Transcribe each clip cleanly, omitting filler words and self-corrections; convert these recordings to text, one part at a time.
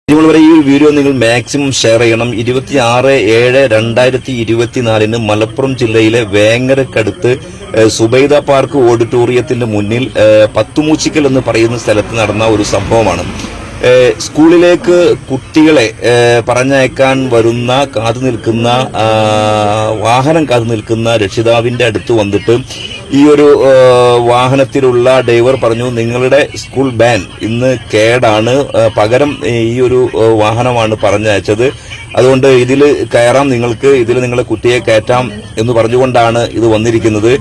വരെ ഈ വീഡിയോ നിങ്ങൾ മാക്സിമം ഷെയർ ചെയ്യണം. 26/7/2024 മലപ്പുറം ജില്ലയിലെ വേങ്ങരക്കടുത്ത് സുബൈദ പാർക്ക് ഓഡിറ്റോറിയത്തിന്റെ മുന്നിൽ പത്തുമൂച്ചിക്കൽ എന്ന് പറയുന്ന സ്ഥലത്ത് നടന്ന ഒരു സംഭവമാണ്. സ്കൂളിലേക്ക് കുട്ടികളെ പറഞ്ഞയക്കാൻ വരുന്ന വാഹനം കാത്തു നിൽക്കുന്ന രക്ഷിതാവിന്റെ അടുത്ത് വന്നിട്ട് ഈ ഒരു വാഹനത്തിലുള്ള ഡ്രൈവർ പറഞ്ഞു, നിങ്ങളുടെ സ്കൂൾ വാൻ ഇന്ന് കേടാണ്, പകരം ഈ ഒരു വാഹനമാണ് പറഞ്ഞയച്ചത്, അതുകൊണ്ട് ഇതിൽ കയറാം, നിങ്ങൾക്ക് ഇതിൽ നിങ്ങളെ കുട്ടിയെ കയറ്റാം എന്ന് പറഞ്ഞുകൊണ്ടാണ് ഇത് വന്നിരിക്കുന്നത്.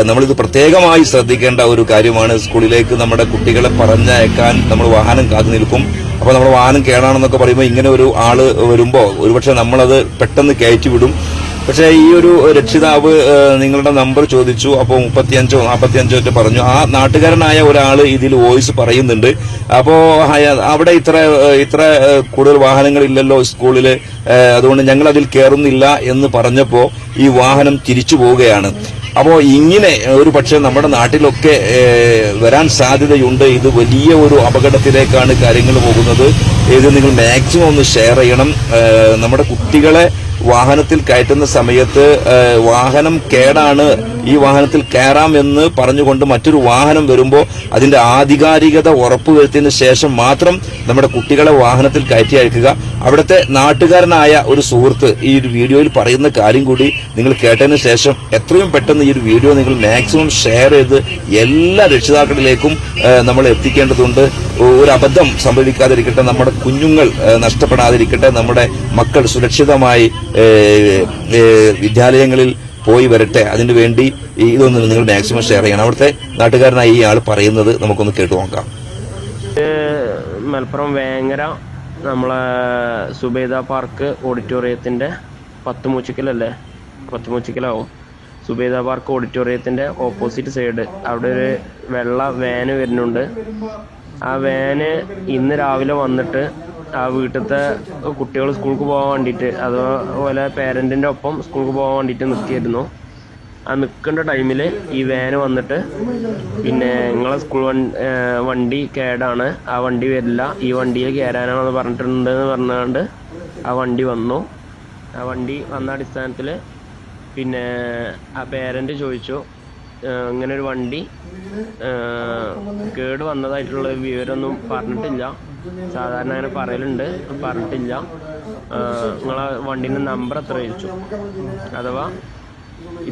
നമ്മളിത് പ്രത്യേകമായി ശ്രദ്ധിക്കേണ്ട ഒരു കാര്യമാണ്. സ്കൂളിലേക്ക് നമ്മുടെ കുട്ടികളെ പറഞ്ഞയക്കാൻ നമ്മൾ വാഹനം കാത്തു നിൽക്കും. അപ്പോൾ നമ്മുടെ വാഹനം കേടാണെന്നൊക്കെ പറയുമ്പോൾ ഇങ്ങനെ ഒരു ആള് വരുമ്പോൾ ഒരുപക്ഷെ നമ്മളത് പെട്ടെന്ന് കയറ്റി വിടും. പക്ഷേ ഈ ഒരു രക്ഷിതാവ് നിങ്ങളുടെ നമ്പർ ചോദിച്ചു. അപ്പോൾ 35 45 പറഞ്ഞു. ആ നാട്ടുകാരനായ ഒരാൾ ഇതിൽ വോയിസ് പറയുന്നുണ്ട്. അപ്പോൾ അവിടെ ഇത്ര കൂടുതൽ വാഹനങ്ങളില്ലല്ലോ സ്കൂളിൽ, അതുകൊണ്ട് ഞങ്ങൾ അതിൽ കയറുന്നില്ല എന്ന് പറഞ്ഞപ്പോൾ ഈ വാഹനം തിരിച്ചു പോവുകയാണ്. അപ്പോൾ ഇങ്ങനെ ഒരു പക്ഷേ നമ്മുടെ നാട്ടിലൊക്കെ വരാൻ സാധ്യതയുണ്ട്. ഇത് വലിയ ഒരു അപകടത്തിലേക്കാണ് കാര്യങ്ങൾ പോകുന്നത്. ഇത് നിങ്ങൾ മാക്സിമം ഒന്ന് ഷെയർ ചെയ്യണം. നമ്മുടെ കുട്ടികളെ വാഹനത്തിൽ കയറ്റുന്ന സമയത്ത് വാഹനം കേടാണ്, ഈ വാഹനത്തിൽ കയറാമെന്ന് പറഞ്ഞുകൊണ്ട് മറ്റൊരു വാഹനം വരുമ്പോൾ അതിന്റെ ആധികാരികത ഉറപ്പുവരുത്തിയതിനു ശേഷം മാത്രം നമ്മുടെ കുട്ടികളെ വാഹനത്തിൽ കയറ്റി അയക്കുക. അവിടുത്തെ നാട്ടുകാരനായ ഒരു സുഹൃത്ത് ഈ ഒരു വീഡിയോയിൽ പറയുന്ന കാര്യം കൂടി നിങ്ങൾ കേട്ടതിന് ശേഷം എത്രയും പെട്ടെന്ന് ഈ ഒരു വീഡിയോ നിങ്ങൾ മാക്സിമം ഷെയർ ചെയ്ത് എല്ലാ രക്ഷിതാക്കളിലേക്കും നമ്മൾ എത്തിക്കേണ്ടതുണ്ട്. ഒരു അബദ്ധം സംഭവിക്കാതിരിക്കട്ടെ, നമ്മുടെ കുഞ്ഞുങ്ങൾ നഷ്ടപ്പെടാതിരിക്കട്ടെ, നമ്മുടെ മക്കൾ സുരക്ഷിതമായി വിദ്യാലയങ്ങളിൽ പോയി വരട്ടെ. അതിനുവേണ്ടി ഇതൊന്ന് നിങ്ങൾ മാക്സിമം ഷെയർ ചെയ്യണം. അവിടുത്തെ നാട്ടുകാരനായി ഈ ആൾ പറയുന്നത് നമുക്കൊന്ന് കേട്ടു നോക്കാം. മലപ്പുറം വേങ്ങര നമ്മളെ സുബൈദ പാർക്ക് ഓഡിറ്റോറിയത്തിന്റെ പത്തുമൂച്ചിക്കലാവും. സുബൈദ പാർക്ക് ഓഡിറ്റോറിയത്തിന്റെ ഓപ്പോസിറ്റ് സൈഡ് അവിടെ ഒരു വെള്ള വാന് വരുന്നുണ്ട്. ആ വാന് ഇന്ന് രാവിലെ വന്നിട്ട് ആ വീട്ടിലത്തെ കുട്ടികൾ സ്കൂൾക്ക് പോകാൻ വേണ്ടിയിട്ട്, അതുപോലെ പേരൻറ്റിൻ്റെ ഒപ്പം സ്കൂൾക്ക് പോകാൻ വേണ്ടിയിട്ട് നിൽക്കിയിരുന്നു. ആ നിൽക്കേണ്ട ടൈമിൽ ഈ വാന് വന്നിട്ട് പിന്നെ നിങ്ങളെ സ്കൂൾ വണ്ടി കേടാണ്, ആ വണ്ടി വരില്ല, ഈ വണ്ടിയിൽ കയറാനാണെന്ന് പറഞ്ഞിട്ടുണ്ടെന്ന് പറഞ്ഞുകൊണ്ട് ആ വണ്ടി വന്നു. ആ വണ്ടി വന്ന അടിസ്ഥാനത്തിൽ പിന്നെ ആ പേരൻറ്റ് ചോദിച്ചു, ഇങ്ങനെ ഒരു വണ്ടി കേട് വന്നതായിട്ടുള്ള വിവരമൊന്നും പറഞ്ഞിട്ടില്ല, സാധാരണ അങ്ങനെ പറഞ്ഞിട്ടില്ല, നിങ്ങളെ വണ്ടീൻ്റെ നമ്പർ എത്ര ചോദിച്ചു, അഥവാ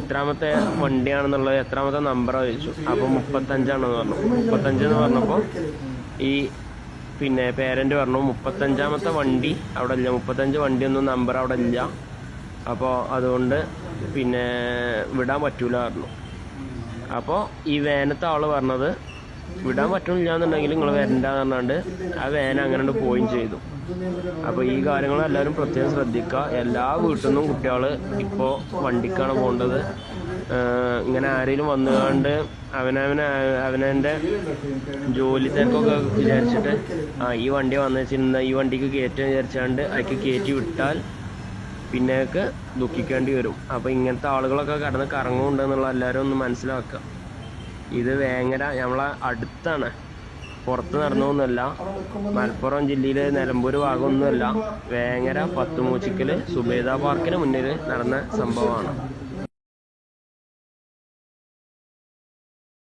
ഇത്രാമത്തെ വണ്ടിയാണെന്നുള്ളത് എത്രാമത്തെ നമ്പറാണ് ചോദിച്ചു. അപ്പോൾ 35 പറഞ്ഞു. 35 എന്ന് പറഞ്ഞപ്പോൾ ഈ പിന്നെ പേരൻ്റ് പറഞ്ഞു 35ാമത്തെ വണ്ടി അവിടെ ഇല്ല, 35 വണ്ടിയൊന്നും നമ്പർ അവിടെ ഇല്ല, അപ്പോൾ അതുകൊണ്ട് പിന്നെ വിടാൻ പറ്റൂല പറഞ്ഞു. അപ്പോൾ ഈ വാനത്തെ ആള് പറഞ്ഞത് വിടാൻ പറ്റില്ല എന്നുണ്ടെങ്കിൽ നിങ്ങൾ വരണ്ടെന്ന് പറഞ്ഞാണ്ട് ആ വാൻ അങ്ങനെ പോവുകയും ചെയ്തു. അപ്പോൾ ഈ കാര്യങ്ങൾ എല്ലാവരും പ്രത്യേകം ശ്രദ്ധിക്കുക. എല്ലാ വീട്ടിൽ നിന്നും കുട്ടികൾ ഇപ്പോൾ വണ്ടിക്കാണ് പോകേണ്ടത്. ഇങ്ങനെ ആരെങ്കിലും വന്നുകൊണ്ട് അവനവൻ്റെ ജോലി തിരക്കൊക്കെ വിചാരിച്ചിട്ട് ഈ വണ്ടി വന്നിരുന്ന ഈ വണ്ടിക്ക് കയറ്റാൻ വിചാരിച്ചാണ്ട് അതിക്ക് കയറ്റി വിട്ടാൽ പിന്നേക്ക് ദുഃഖിക്കേണ്ടി വരും. അപ്പോൾ ഇങ്ങനത്തെ ആളുകളൊക്കെ കടന്ന് കറങ്ങുന്നുണ്ടെന്നുള്ള എല്ലാവരും ഒന്ന് മനസ്സിലാക്കുക. ഇത് വേങ്ങര നമ്മളെ അടുത്താണ്, പുറത്ത് നടന്നൊന്നുമല്ല, മലപ്പുറം ജില്ലയിലെ നിലമ്പൂർ ഭാഗമൊന്നുമല്ല, വേങ്ങര പത്തുമൂച്ചിക്കൽ സുബൈദ പാർക്കിന് മുന്നിൽ നടന്ന സംഭവമാണ്.